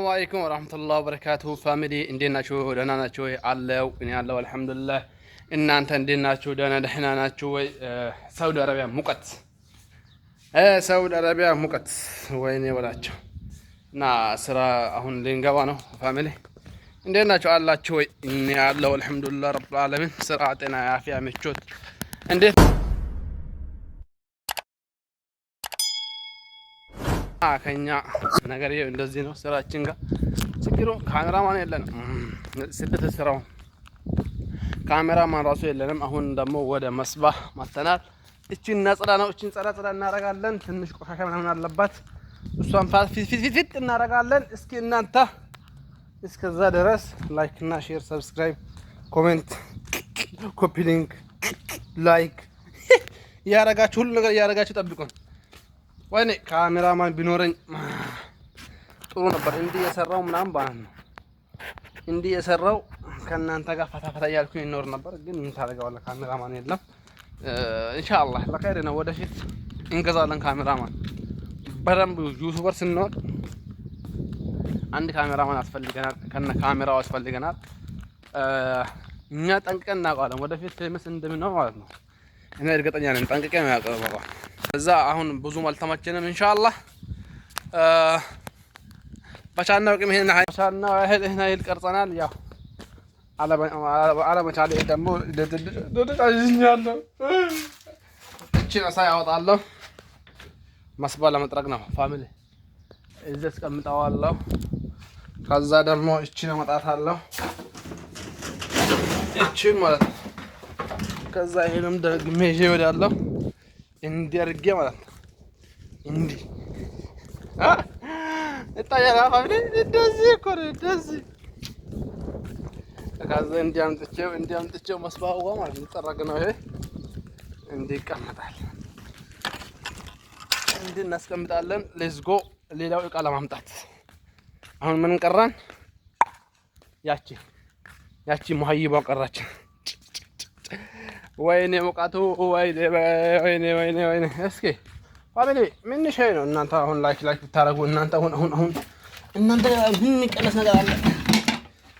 السلام عليكم ورحمة الله وبركاته فاميلي اندينا شو دهنا نشو علو إني الله والحمد لله إن أنت اندينا شو دهنا دحنا نشو سعودي عربية مقت سعودي عربية مقت ويني ولا شو نا سرا هون لينجوانو فاميلي اندينا شو الله شو إني الله والحمد لله رب العالمين سرعتنا عافية مشوت اندين ከኛ ነገር እንደዚህ ነው ስራችን ጋር ችግሩ ካሜራማን የለንም ስልት ስራው ካሜራማን ራሱ የለንም አሁን ደግሞ ወደ መስባህ ማተናል እቺን ነጽራ ነው እቺን ጸራ እናረጋለን ትንሽ ቆሻሻ ምናምን አለባት እሷን ፊት እናረጋለን እስኪ እናንተ እስከዛ ድረስ ላይክ እና ሼር ሰብስክራይብ ኮሜንት ኮፒ ሊንክ ላይክ ያረጋችሁ ሁሉ ነገር ያረጋችሁ ጠብቁን ወይኔ ካሜራማን ቢኖረኝ ጥሩ ነበር እንዲህ የሰራው ምናምን ባን ነው እንዲህ የሰራው ከናንተ ጋር ፈታ ያልኩኝ ይኖር ነበር ግን ምን ታደርጋለህ ካሜራማን የለም ኢንሻአላህ ለኸይር ነው ወደፊት እንገዛለን ካሜራማን በደንብ ዩቲዩበር ስንሆን አንድ ካሜራማን ያስፈልገናል ከነ ካሜራው ያስፈልገናል እኛ ጠንቅቀን እናውቃለን ወደፊት ፌመስ እንደምንሆን ማለት ነው እኔ እርግጠኛ ነኝ ጠንቅቀን ነው ያቀርበው እዛ አሁን ብዙም አልተመቸንም ኢንሻአላህ በቻናው ቅም ይሄን ኃይል ቀርጸናል ያው አለመቻሌ ደግሞ ደደቃኝኛለሁ እቺን አሳይ አወጣለሁ መስባ ለመጥረግ ነው ፋሚሊ እዚህ አስቀምጣዋለሁ ከዛ ደግሞ እቺን አመጣታለሁ እቺን ማለት ከዛ ይሄንም ደግሜ ይዤ ወዳለሁ እንዲያርጌ ማለት ነው እንዲ እታያላ ፋሚሊ እንደዚህ እኮ ነው እንደዚህ ከዛ እንዲያምጥቼው መስባው ማለት ነው ጠረግ ነው ይሄ እንዲ ይቀመጣል እንዲ እናስቀምጣለን ሌትስ ጎ ሌላው እቃ ለማምጣት አሁን ምን ቀራን ያቺ ሙሀይባ ቀራች ወይኔ ወቃቱ ወይኔ እስኪ ፋሚሊ ምን ሸይ ነው እናንተ አሁን ላይክ ብታረጉ እናንተ አሁን እናንተ ምን ቀለስ ነገር አለ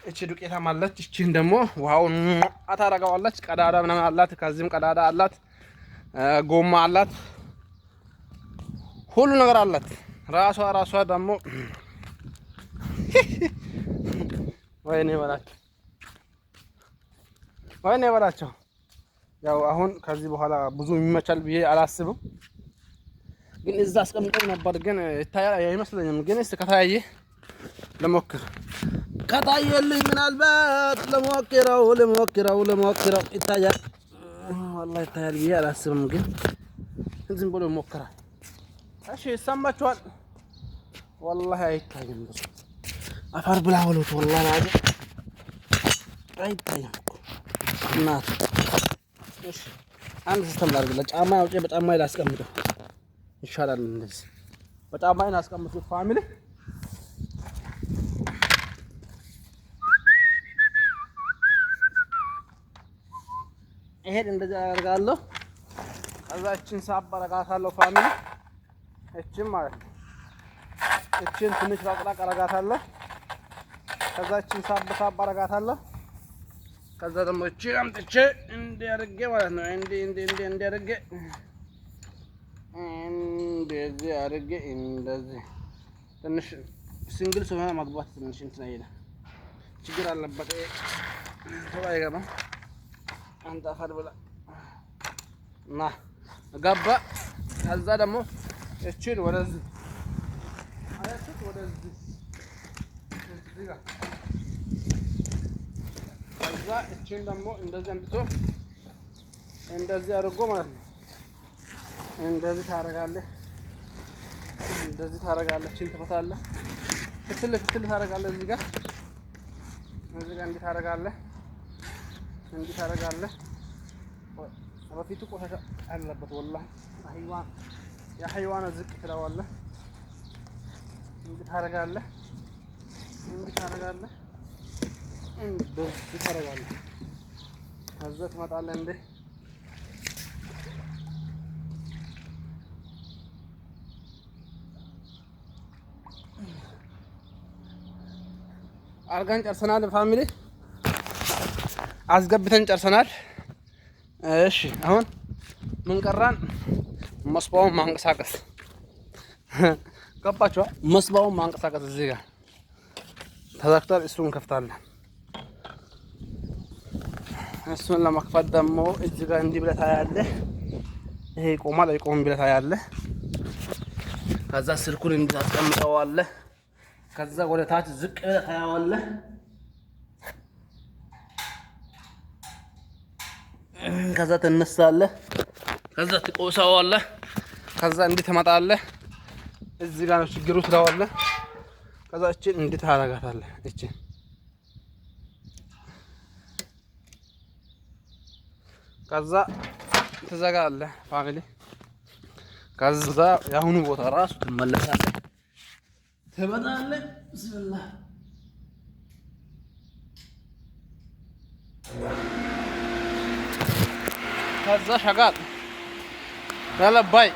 እቺ ዱቄታ ማለት እቺን ደግሞ ውሃውን አታረጋዋለች ቀዳዳ ምናምን አላት ከዚህም ቀዳዳ አላት ጎማ አላት ሁሉ ነገር አላት ራሷ ደግሞ ወይኔ በላቸው ያው አሁን ከዚህ በኋላ ብዙ የሚመቻል ብዬ አላስብም ግን እዛ አስቀምጠው ነበር ግን ይታያል አይመስለኝም ግን እስከ ከታየ ለሞክር ከታየልኝ ምናልባት ለሞክረው ይታያል والله ይታያል ብዬ አላስብም ግን ዝም ብሎ ሞክራል እሺ ሰማችኋል والله አይታይም አፈር ብላ ወሉት والله አይታይም እናት እሺ አንድ ሲስተም ላድርግለት ጫማ አውጪ በጫማ ላይ አስቀምጠው ይሻላል እንደዚህ በጫማ ላይ አስቀምጡት ፋሚሊ ይሄን እንደዚህ አደርጋለሁ ከዛችን ሳብ አረጋታለሁ ፋሚሊ እቺን ማለት ነው እቺን ትንሽ ራቅራቅ አረጋታለሁ ከዛችን ሳብ አረጋታለሁ ከዛ ደግሞ እቺ አምጥቼ እንዲያርጌ ማለት ነው እንዲያርጌ እንደዚህ አርጌ እንደዚህ ትንሽ ሲንግል ሆነ ማግባት ትንሽ እንትን አይደለም ችግር አለበት ተው አይገባም አንተ አፈር ብላ ና ገባ ከዛ ደግሞ እቺን ወደዚህ ጋር ከዛ እቺን ደግሞ እንደዚህ አምጥቶ እንደዚህ አድርጎ ማለት ነው እንደዚህ ታረጋለህ እቺን ትፈታለህ ፍትል ታረጋለህ እዚህ ጋር እንዲህ ታረጋለህ በፊቱ ቆሻሻ አለበት والله حيوان ዝቅ ትለዋለህ እንዲህ ታረጋለህ እንደዚህ ታረጋለህ ከዛ ትመጣለህ እንዴ አርጋን ጨርሰናል። ፋሚሊ አስገብተን ጨርሰናል። እሺ አሁን ምን ቀራን? መስባውን ማንቀሳቀስ ገባችኋ? መስባውን ማንቀሳቀስ እዚህ ጋር ተዘግቷል። እሱን እንከፍታለን። እሱን ለመክፈት ደግሞ እዚህ ጋር እንዲህ ብለህ ታያለህ። ይሄ ይቆማል አይቆምም ብለህ ታያለህ። ከዛ ስልኩን እንዲህ ታስቀምጠዋለህ። ከዛ ወደ ታች ዝቅ ብለህ ታያዋለህ። ከዛ ትነሳለህ። ከዛ ትቆሳዋለህ። ከዛ እንዲህ ትመጣለህ። እዚህ ጋር ነው ችግሩ ትለዋለህ። ከዛ እቺን እንዲህ ታደርጋታለህ። እቺን ከዛ ትዘጋለህ ፋሚሊ። ከዛ የአሁኑ ቦታ ራሱ ትመለሳለህ፣ ትመጣለህ። ብስምላህ ከዛ ሸጋጥ ያለ ባይ